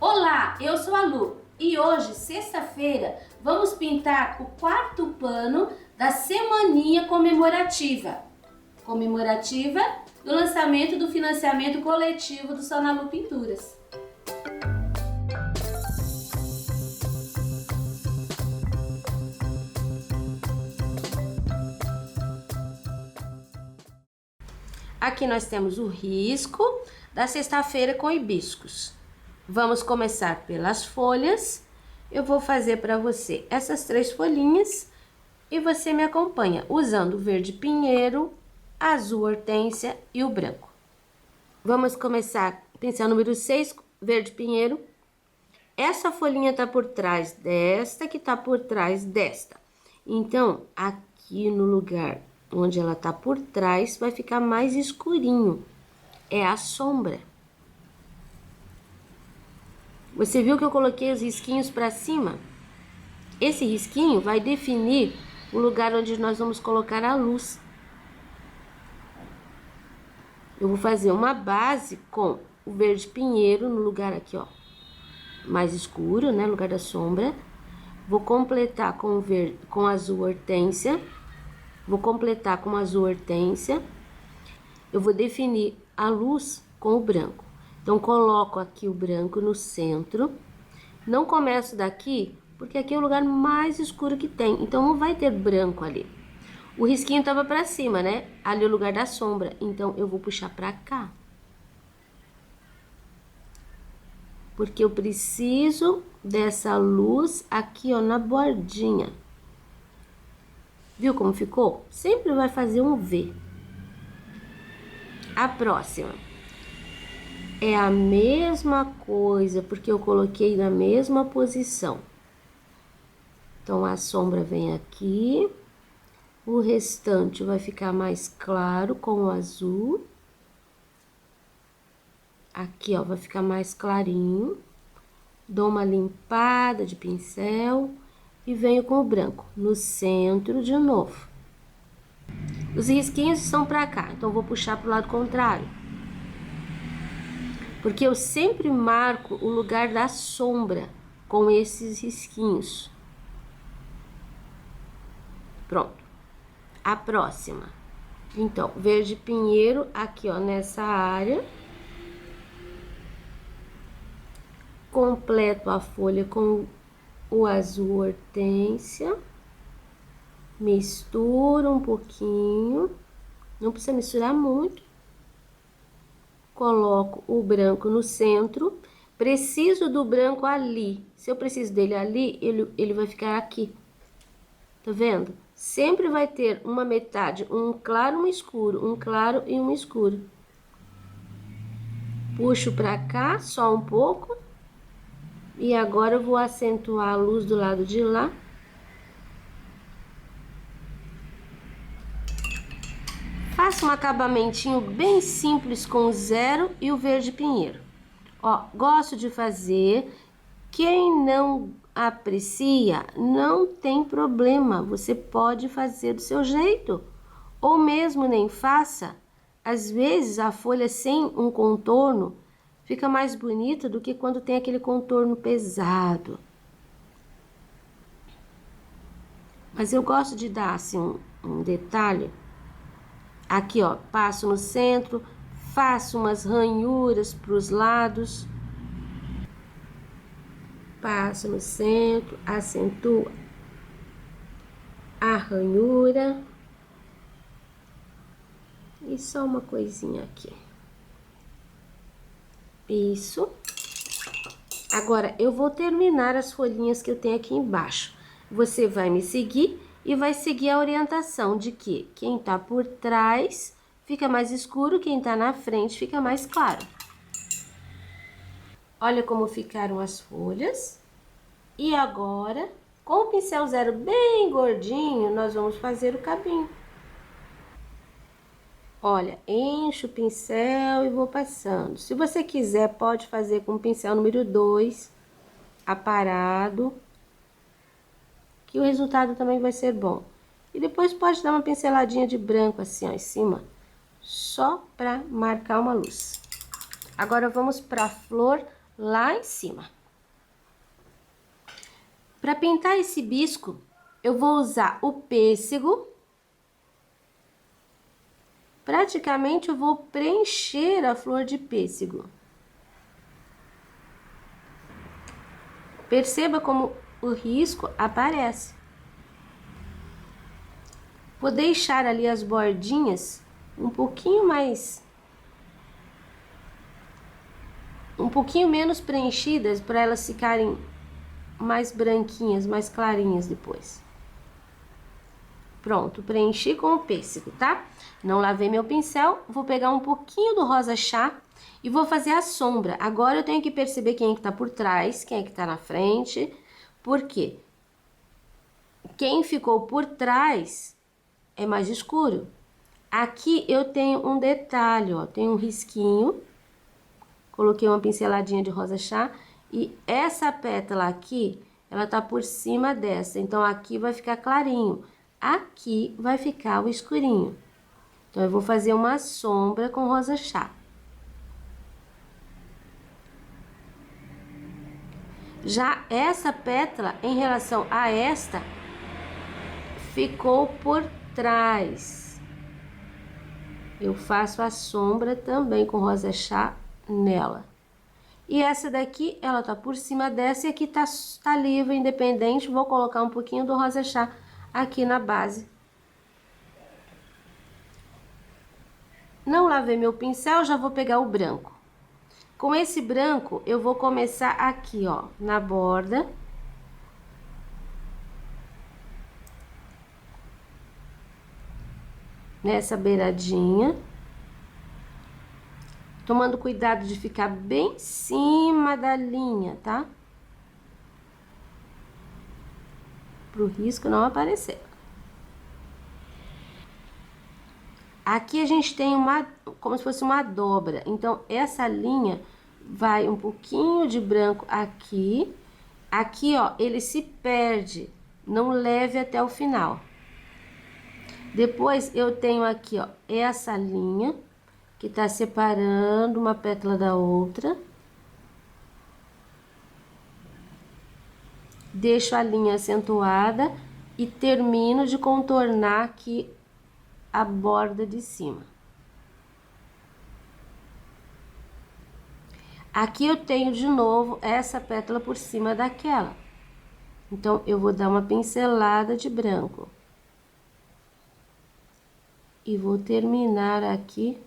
Olá, eu sou a Lu e hoje, sexta-feira, vamos pintar o quarto pano da semaninha comemorativa do lançamento do financiamento coletivo do Sonalu Pinturas. Aqui nós temos o risco da sexta-feira com hibiscos. Vamos começar pelas folhas. Eu vou fazer para você essas 3 folhinhas e você me acompanha usando o verde pinheiro, azul hortênsia e o branco. Vamos começar pincel número 6, verde pinheiro. Essa folhinha tá por trás desta, que tá por trás desta. Então, aqui no lugar onde ela tá por trás, vai ficar mais escurinho. É a sombra. Você viu que eu coloquei os risquinhos para cima? Esse risquinho vai definir o lugar onde nós vamos colocar a luz. Eu vou fazer uma base com o verde pinheiro no lugar aqui, ó, mais escuro, né, lugar da sombra. Vou completar com o verde, com azul hortênsia. Vou completar com azul hortênsia. Eu vou definir a luz com o branco. Então, coloco aqui o branco no centro. Não começo daqui, porque aqui é o lugar mais escuro que tem. Então, não vai ter branco ali. O risquinho tava pra cima, né? Ali é o lugar da sombra. Então, eu vou puxar pra cá. Porque eu preciso dessa luz aqui, ó, na bordinha. Viu como ficou? Sempre vai fazer um V. A próxima é a mesma coisa, porque eu coloquei na mesma posição. Então, a sombra vem aqui. O restante vai ficar mais claro com o azul. Aqui, ó, vai ficar mais clarinho. Dou uma limpada de pincel e venho com o branco no centro de novo. Os risquinhos são pra cá, então vou puxar pro lado contrário. Porque eu sempre marco o lugar da sombra com esses risquinhos. Pronto. A próxima. Então, verde pinheiro aqui, ó, nessa área. Completo a folha com o azul hortênsia. Misturo um pouquinho. Não precisa misturar muito. Coloco o branco no centro. Preciso do branco ali. Se eu preciso dele ali, ele vai ficar aqui. Tá vendo? Sempre vai ter uma metade, um claro, um escuro, um claro e um escuro. Puxo pra cá, só um pouco. E agora eu vou acentuar a luz do lado de lá. Faço um acabamentinho bem simples com o zero e o verde pinheiro. Ó, gosto de fazer. Quem não aprecia, não tem problema. Você pode fazer do seu jeito. Ou mesmo nem faça. Às vezes a folha sem um contorno fica mais bonita do que quando tem aquele contorno pesado. Mas eu gosto de dar assim um detalhe. Aqui, ó, passo no centro, faço umas ranhuras para os lados. Passo no centro, acentuo a ranhura. E só uma coisinha aqui. Isso. Agora, eu vou terminar as folhinhas que eu tenho aqui embaixo. Você vai me seguir e vai seguir a orientação de que quem tá por trás fica mais escuro, quem tá na frente fica mais claro. Olha como ficaram as folhas. E agora, com o pincel zero bem gordinho, nós vamos fazer o cabinho. Olha, encho o pincel e vou passando. Se você quiser, pode fazer com o pincel número 2, aparado, que o resultado também vai ser bom. E depois pode dar uma pinceladinha de branco assim, ó, em cima, só para marcar uma luz. Agora vamos para a flor lá em cima. Para pintar esse hibisco, eu vou usar o pêssego. Praticamente eu vou preencher a flor de pêssego. Perceba como o risco aparece. Vou deixar ali as bordinhas um pouquinho menos preenchidas, para elas ficarem mais branquinhas, mais clarinhas depois. Pronto, preenchi com o pêssego, tá? Não lavei meu pincel, vou pegar um pouquinho do rosa chá e vou fazer a sombra. Agora eu tenho que perceber quem é que tá por trás, quem é que tá na frente, porque quem ficou por trás é mais escuro. Aqui eu tenho um detalhe, ó, tem um risquinho, coloquei uma pinceladinha de rosa chá e essa pétala aqui, ela tá por cima dessa, então aqui vai ficar clarinho. Aqui vai ficar o escurinho. Então, eu vou fazer uma sombra com rosa chá. Já essa pétala, em relação a esta, ficou por trás. Eu faço a sombra também com rosa chá nela. E essa daqui, ela tá por cima dessa e aqui tá livre, independente. Vou colocar um pouquinho do rosa chá aqui na base. Não lavei meu pincel, já vou pegar o branco. Com esse branco, eu vou começar aqui, ó, na borda. Nessa beiradinha. Tomando cuidado de ficar bem em cima da linha, tá? Pro risco não aparecer. Aqui a gente tem como se fosse uma dobra. Então, essa linha vai um pouquinho de branco aqui. Aqui, ó, ele se perde. Não leve até o final. Depois, eu tenho aqui, ó, essa linha que tá separando uma pétala da outra. Deixo a linha acentuada e termino de contornar aqui a borda de cima. Aqui eu tenho de novo essa pétala por cima daquela. Então, eu vou dar uma pincelada de branco. E vou terminar aqui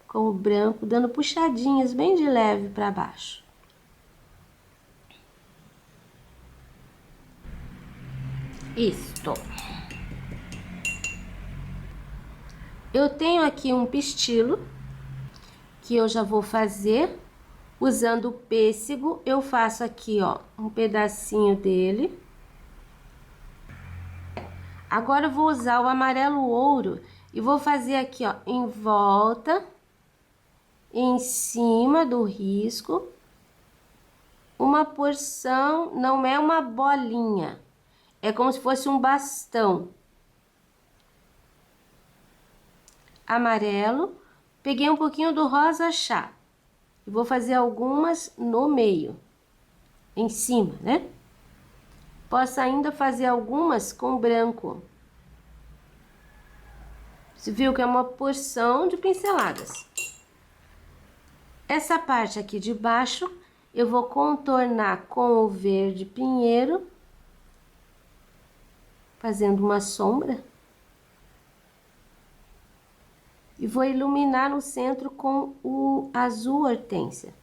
com o branco, dando puxadinhas bem de leve para baixo. Isto. Eu tenho aqui um pistilo que eu já vou fazer usando o pêssego. Eu faço aqui, ó, um pedacinho dele. Agora eu vou usar o amarelo ouro e vou fazer aqui, ó, em volta, em cima do risco, uma porção, não é uma bolinha, é como se fosse um bastão. Amarelo, peguei um pouquinho do rosa chá e vou fazer algumas no meio, em cima, né? Posso ainda fazer algumas com branco. Você viu que é uma porção de pinceladas. Essa parte aqui de baixo eu vou contornar com o verde pinheiro, fazendo uma sombra. E vou iluminar no centro com o azul hortênsia.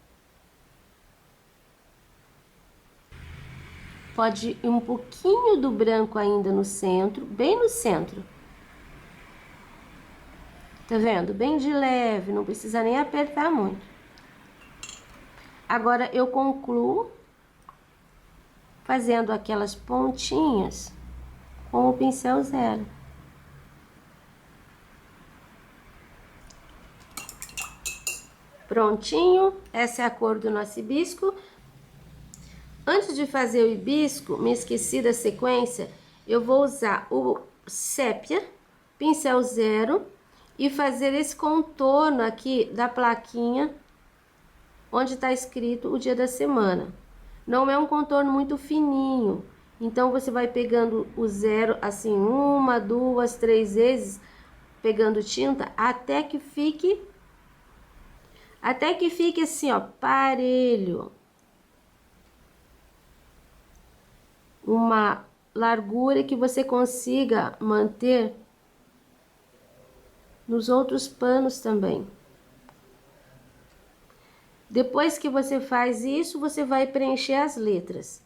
Pode ir um pouquinho do branco ainda no centro, bem no centro. Tá vendo? Bem de leve, não precisa nem apertar muito. Agora, eu concluo fazendo aquelas pontinhas com o pincel zero. Prontinho, essa é a cor do nosso hibisco. Antes de fazer o hibisco, me esqueci da sequência, eu vou usar o sépia, pincel zero, e fazer esse contorno aqui da plaquinha, onde está escrito o dia da semana. não é um contorno muito fininho. Então, você vai pegando o zero, assim, 1, 2, 3 vezes, pegando tinta, até que fique assim, ó, parelho. Uma largura que você consiga manter nos outros panos também. Depois que você faz isso, você vai preencher as letras.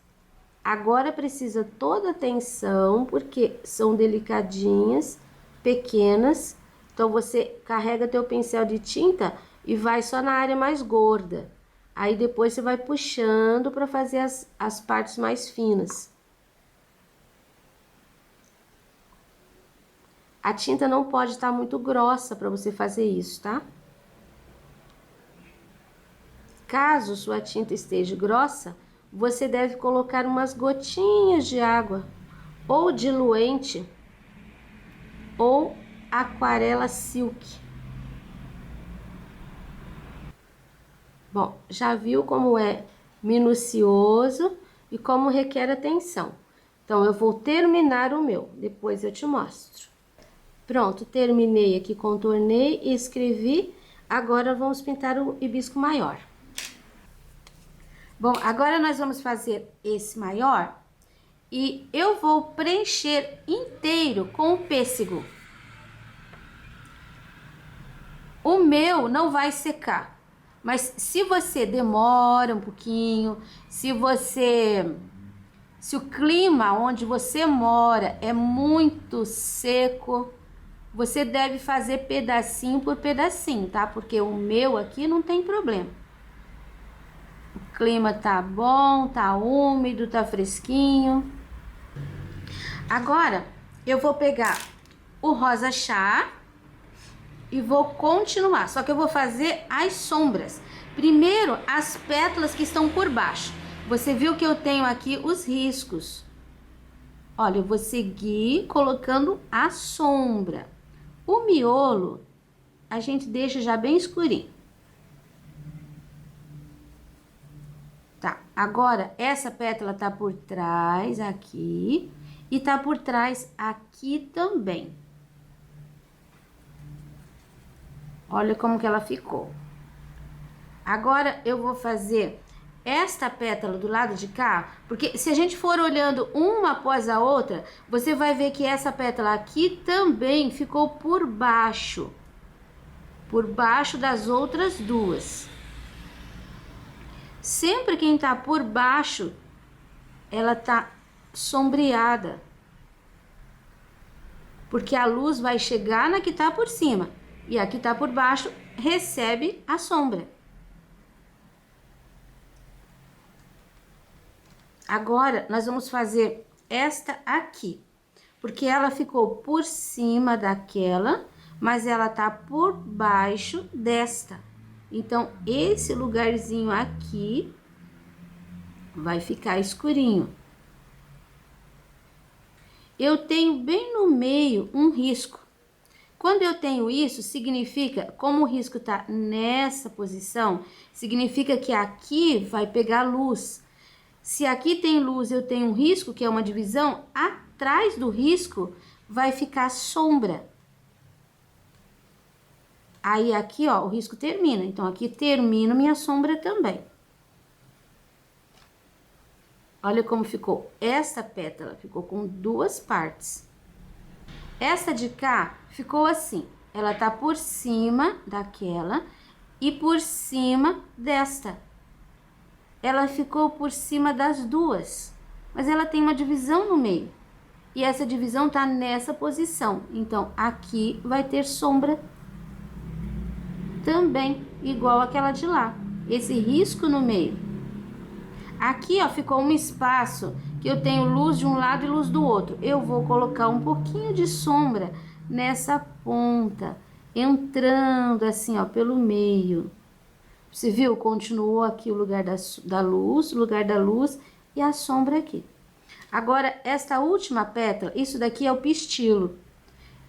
Agora precisa toda atenção, porque são delicadinhas, pequenas. Então, você carrega teu pincel de tinta e vai só na área mais gorda. Aí, depois você vai puxando para fazer as partes mais finas. A tinta não pode estar muito grossa para você fazer isso, tá? Caso sua tinta esteja grossa, você deve colocar umas gotinhas de água, ou diluente, ou aquarela silk. Bom, já viu como é minucioso e como requer atenção. Então, eu vou terminar o meu, depois eu te mostro. Pronto, terminei aqui, contornei e escrevi. Agora, vamos pintar o hibisco maior. Bom, agora nós vamos fazer esse maior e eu vou preencher inteiro com o pêssego. O meu não vai secar, mas se você demora um pouquinho, se o clima onde você mora é muito seco, você deve fazer pedacinho por pedacinho, tá? Porque o meu aqui não tem problema. O clima tá bom, tá úmido, tá fresquinho. Agora, eu vou pegar o rosa chá e vou continuar. Só que eu vou fazer as sombras. Primeiro, as pétalas que estão por baixo. Você viu que eu tenho aqui os riscos. Olha, eu vou seguir colocando a sombra. O miolo, a gente deixa já bem escurinho. Tá, agora essa pétala tá por trás aqui e tá por trás aqui também. Olha como que ela ficou. Agora eu vou fazer esta pétala do lado de cá, porque se a gente for olhando uma após a outra, você vai ver que essa pétala aqui também ficou por baixo das outras duas. Sempre quem tá por baixo, ela tá sombreada, porque a luz vai chegar na que tá por cima e a que tá por baixo recebe a sombra. Agora, nós vamos fazer esta aqui, porque ela ficou por cima daquela, mas ela tá por baixo desta. Então, esse lugarzinho aqui vai ficar escurinho. Eu tenho bem no meio um risco. Quando eu tenho isso, significa, como o risco tá nessa posição, significa que aqui vai pegar luz. Se aqui tem luz, eu tenho um risco, que é uma divisão, atrás do risco vai ficar sombra. Aí aqui, ó, o risco termina. Então, aqui termina minha sombra também. Olha como ficou. Essa pétala ficou com duas partes. Essa de cá ficou assim. Ela tá por cima daquela e por cima desta. Ela ficou por cima das duas, mas ela tem uma divisão no meio. E essa divisão tá nessa posição. Então, aqui vai ter sombra também, igual aquela de lá. Esse risco no meio. Aqui, ó, ficou um espaço que eu tenho luz de um lado e luz do outro. Eu vou colocar um pouquinho de sombra nessa ponta, entrando assim, ó, pelo meio. Você viu? Continuou aqui o lugar da luz, o lugar da luz e a sombra aqui. Agora, esta última pétala, isso daqui é o pistilo.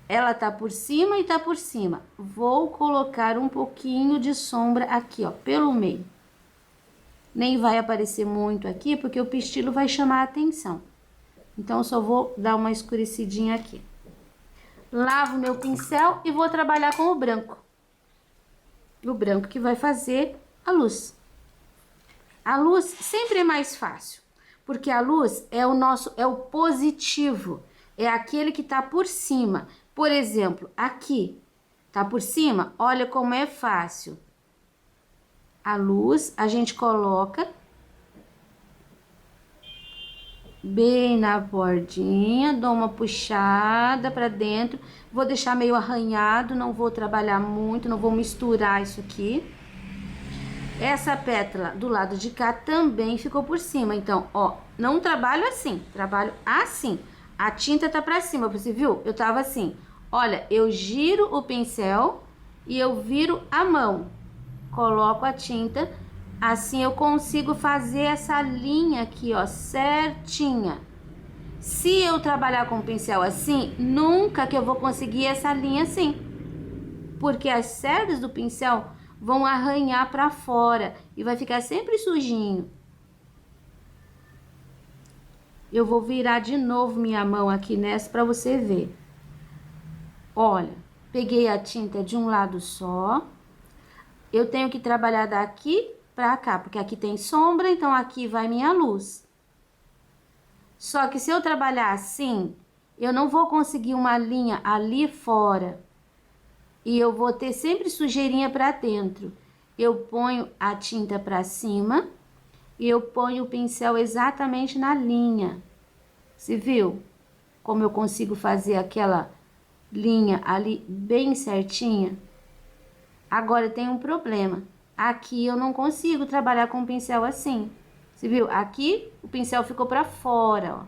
Ela tá por cima e tá por cima. Vou colocar um pouquinho de sombra aqui, ó, pelo meio. nem vai aparecer muito aqui, porque o pistilo vai chamar a atenção. Então, eu só vou dar uma escurecidinha aqui. Lavo meu pincel e vou trabalhar com o branco. O branco que vai fazer a luz. A luz sempre é mais fácil, porque a luz é o positivo, é aquele que tá por cima. Por exemplo, aqui, tá por cima, olha como é fácil. A luz a gente coloca bem na bordinha, dou uma puxada pra dentro, vou deixar meio arranhado, não vou trabalhar muito, não vou misturar isso aqui. Essa pétala do lado de cá também ficou por cima, então, ó, não trabalho assim, trabalho assim. A tinta tá pra cima, você viu? Eu tava assim, olha, eu giro o pincel e eu viro a mão, coloco a tinta, assim eu consigo fazer essa linha aqui, ó, certinha. Se eu trabalhar com o pincel assim, nunca que eu vou conseguir essa linha assim, porque as cerdas do pincel vão arranhar pra fora e vai ficar sempre sujinho. Eu vou virar de novo minha mão aqui nessa pra você ver. Olha, peguei a tinta de um lado só. Eu tenho que trabalhar daqui pra cá, porque aqui tem sombra, então aqui vai minha luz. Só que se eu trabalhar assim, eu não vou conseguir uma linha ali fora. E eu vou ter sempre sujeirinha pra dentro. Eu ponho a tinta pra cima e eu ponho o pincel exatamente na linha. Você viu como eu consigo fazer aquela linha ali bem certinha? Agora tem um problema. Aqui eu não consigo trabalhar com o pincel assim. Você viu? Aqui o pincel ficou pra fora, ó.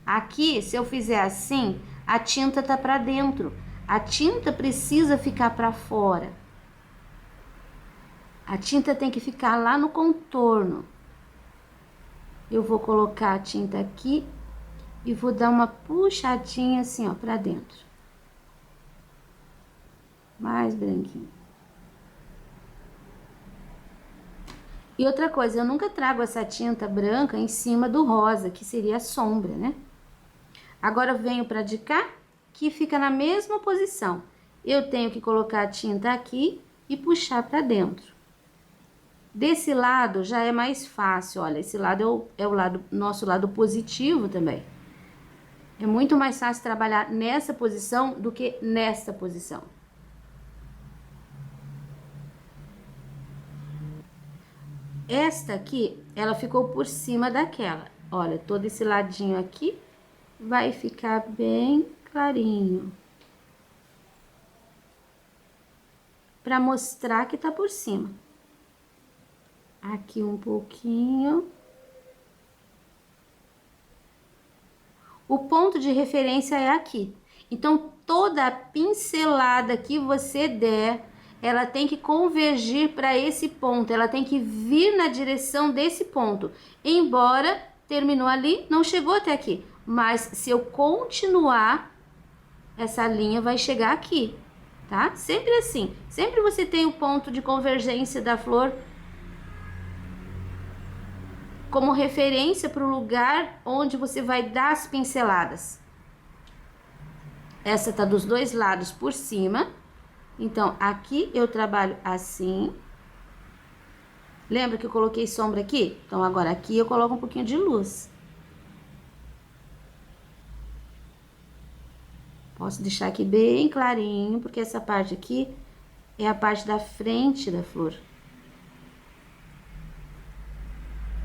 Aqui, se eu fizer assim, a tinta tá pra dentro. A tinta precisa ficar pra fora. A tinta tem que ficar lá no contorno. Eu vou colocar a tinta aqui e vou dar uma puxadinha assim, ó, pra dentro. Mais branquinho. E outra coisa, eu nunca trago essa tinta branca em cima do rosa, que seria a sombra, né? Agora eu venho pra de cá, que fica na mesma posição. Eu tenho que colocar a tinta aqui e puxar pra dentro. Desse lado já é mais fácil, olha, esse lado é o lado, nosso lado positivo também. É muito mais fácil trabalhar nessa posição do que nessa posição. Esta aqui, ela ficou por cima daquela. Olha, todo esse ladinho aqui vai ficar bem clarinho. Pra mostrar que tá por cima. Aqui um pouquinho. O ponto de referência é aqui. Então, toda a pincelada que você der, ela tem que convergir para esse ponto, ela tem que vir na direção desse ponto. Embora terminou ali, não chegou até aqui. Mas se eu continuar, essa linha vai chegar aqui, tá? Sempre assim. Sempre você tem o ponto de convergência da flor como referência para o lugar onde você vai dar as pinceladas. Essa tá dos dois lados por cima. Então, aqui eu trabalho assim. Lembra que eu coloquei sombra aqui? Então, agora aqui eu coloco um pouquinho de luz. Posso deixar aqui bem clarinho, porque essa parte aqui é a parte da frente da flor.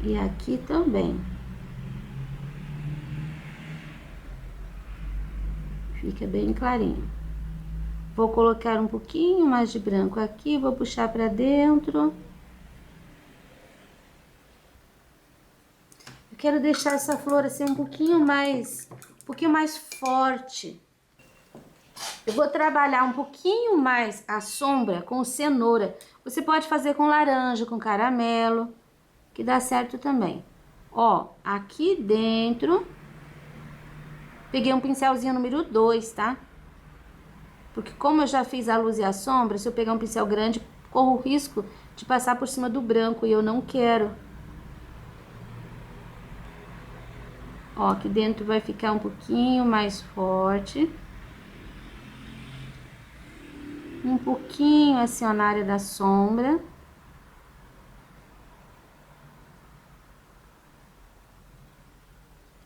E aqui também. Fica bem clarinho. Vou colocar um pouquinho mais de branco aqui, vou puxar pra dentro. Eu quero deixar essa flor assim um pouquinho mais forte. Eu vou trabalhar um pouquinho mais a sombra com cenoura. Você pode fazer com laranja, com caramelo, que dá certo também. Ó, aqui dentro, peguei um pincelzinho número 2, tá? Porque como eu já fiz a luz e a sombra, se eu pegar um pincel grande, corro o risco de passar por cima do branco e eu não quero. Ó, aqui dentro vai ficar um pouquinho mais forte. Um pouquinho assim, ó, na área da sombra.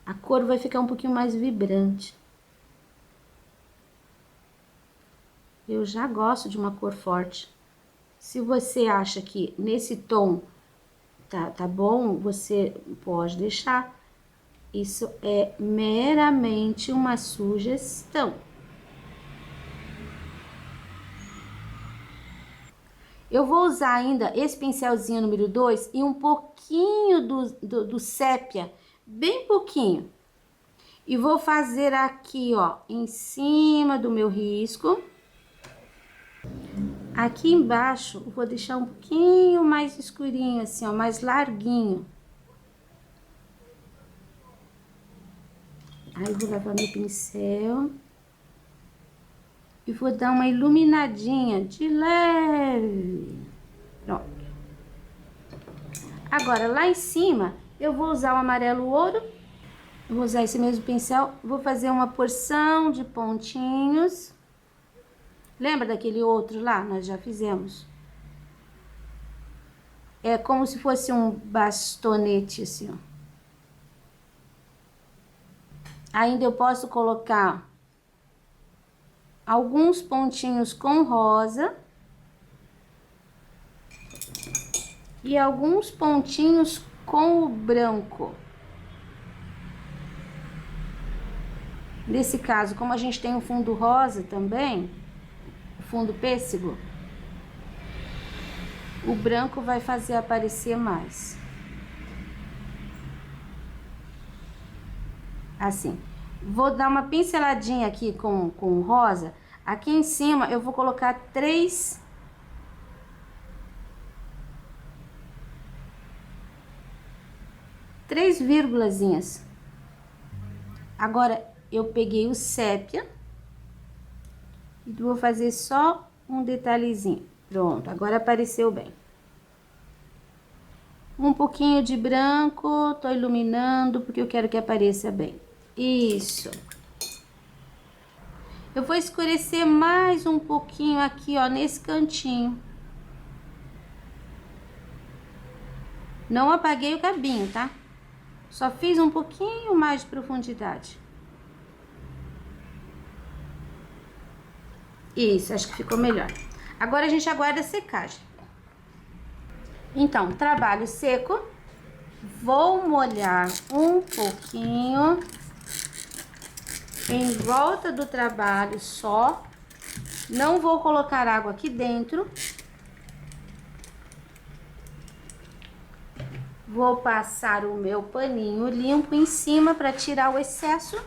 A cor vai ficar um pouquinho mais vibrante. Eu já gosto de uma cor forte. Se você acha que nesse tom tá bom, você pode deixar. Isso é meramente uma sugestão. Eu vou usar ainda esse pincelzinho número 2 e um pouquinho do sépia, bem pouquinho. E vou fazer aqui, ó, em cima do meu risco. Aqui embaixo, eu vou deixar um pouquinho mais escurinho, assim, ó, mais larguinho. Aí, eu vou levar meu pincel e vou dar uma iluminadinha de leve. Pronto. Agora, lá em cima, eu vou usar o amarelo ouro. Eu vou usar esse mesmo pincel, vou fazer uma porção de pontinhos. Lembra daquele outro lá? Nós já fizemos. É como se fosse um bastonete, assim, ó. Ainda eu posso colocar alguns pontinhos com rosa. E alguns pontinhos com o branco. Nesse caso, como a gente tem o fundo rosa também, o fundo pêssego, o branco vai fazer aparecer mais. Assim. Vou dar uma pinceladinha aqui com rosa. Aqui em cima eu vou colocar três vírgulazinhas. Agora, eu peguei o sépia e vou fazer só um detalhezinho. Pronto, agora apareceu bem. Um pouquinho de branco, tô iluminando porque eu quero que apareça bem. Isso. Eu vou escurecer mais um pouquinho aqui, ó, nesse cantinho. Não apaguei o cabinho, tá? Só fiz um pouquinho mais de profundidade. Isso, acho que ficou melhor. Agora a gente aguarda a secagem. Então, trabalho seco. Vou molhar um pouquinho em volta do trabalho só. Não vou colocar água aqui dentro. Vou passar o meu paninho limpo em cima para tirar o excesso.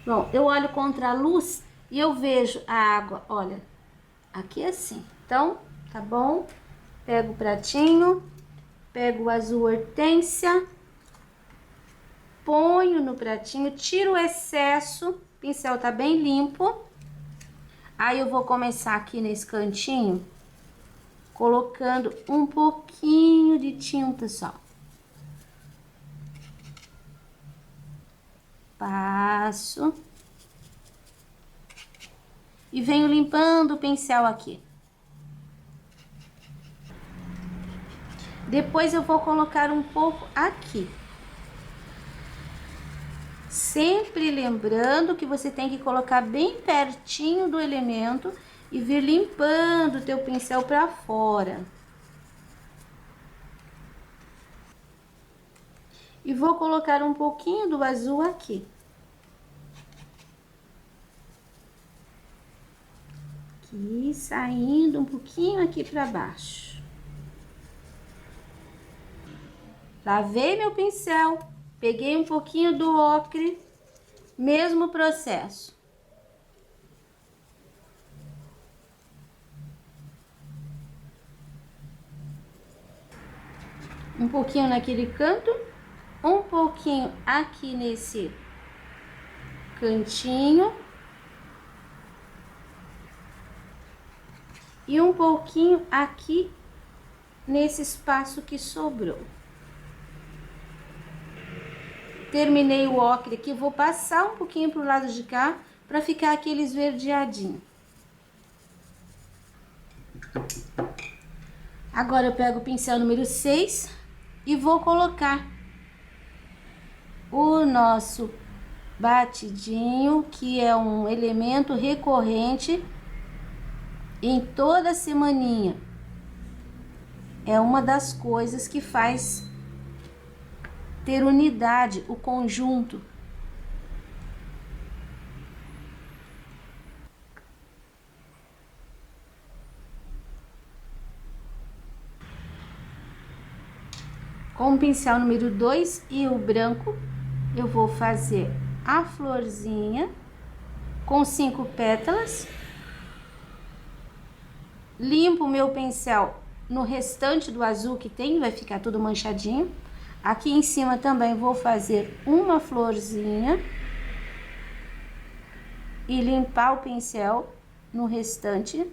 Bom, eu olho contra a luz e eu vejo a água, olha, aqui assim. Então, tá bom? Pego o pratinho, pego o azul hortênsia, ponho no pratinho, tiro o excesso, o pincel tá bem limpo. Aí eu vou começar aqui nesse cantinho, colocando um pouquinho de tinta só. Passo. E venho limpando o pincel aqui. Depois eu vou colocar um pouco aqui. Sempre lembrando que você tem que colocar bem pertinho do elemento e vir limpando o teu pincel para fora. E vou colocar um pouquinho do azul aqui. Aqui, saindo um pouquinho aqui para baixo. Lavei meu pincel, peguei um pouquinho do ocre, mesmo processo. Um pouquinho naquele canto, um pouquinho aqui nesse cantinho. E um pouquinho aqui nesse espaço que sobrou. Terminei o ocre aqui, vou passar um pouquinho pro lado de cá para ficar aquele esverdeadinho. Agora eu pego o pincel número 6 e vou colocar o nosso batidinho, que é um elemento recorrente em toda semaninha. É uma das coisas que faz ter unidade, o conjunto. Com o pincel número 2 e o branco, eu vou fazer a florzinha com 5 pétalas. Limpo o meu pincel no restante do azul que tem, vai ficar tudo manchadinho. Aqui em cima também vou fazer uma florzinha e limpar o pincel no restante.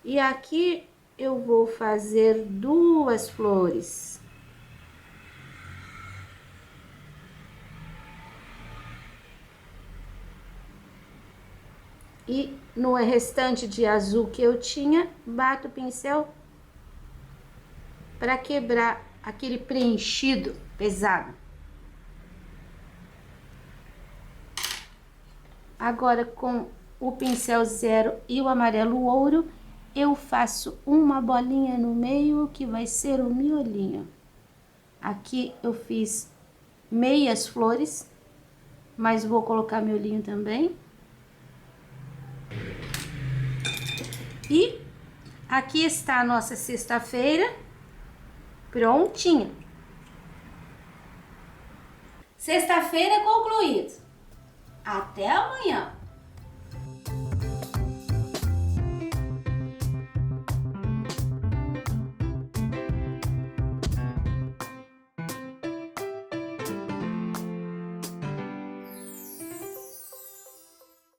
E aqui eu vou fazer 2 flores. E no restante de azul que eu tinha, bato o pincel para quebrar aquele preenchido pesado. Agora, com o pincel 0 e o amarelo ouro, eu faço uma bolinha no meio que vai ser o miolinho. Aqui eu fiz meias flores, mas vou colocar miolinho também. E aqui está a nossa sexta-feira prontinha. Sexta-feira concluída. Até a